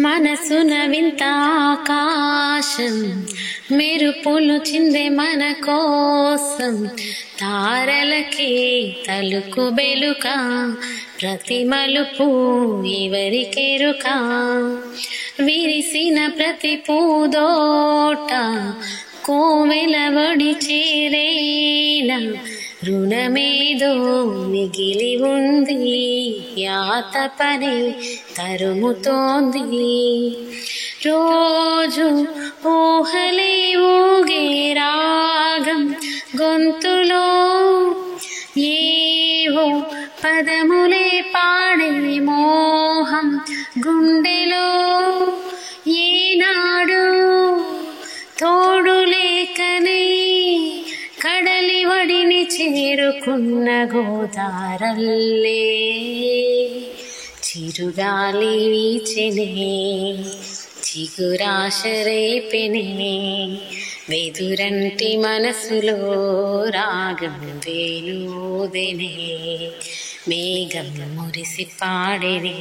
మనసున వింత ఆకాశం మెరుపులు చిందే మన కోసం తారలకే తలుకు బెలుక ప్రతి మలుపు ఎవరికెరుక విరిసిన ప్రతి పూదోట కోవెలవడి చేరేనా రుణమేదో మిగిలి ఉంది యాతపనే తరుముతోంది రోజు ఊహలే ఊగే రాగం గొంతులో ఏవో పదములే పాడే మోహం గుండెలో ఏనాడు తోడు లేకనే కడలి వడిని చేరుకున్న గోదారల్లే చిరుగాలి వీచెనే చిగురాశ రేపెనే వెదురంటి మనసులో రాగం వేణూదెనే మేఘం మురిసి పాడెనే.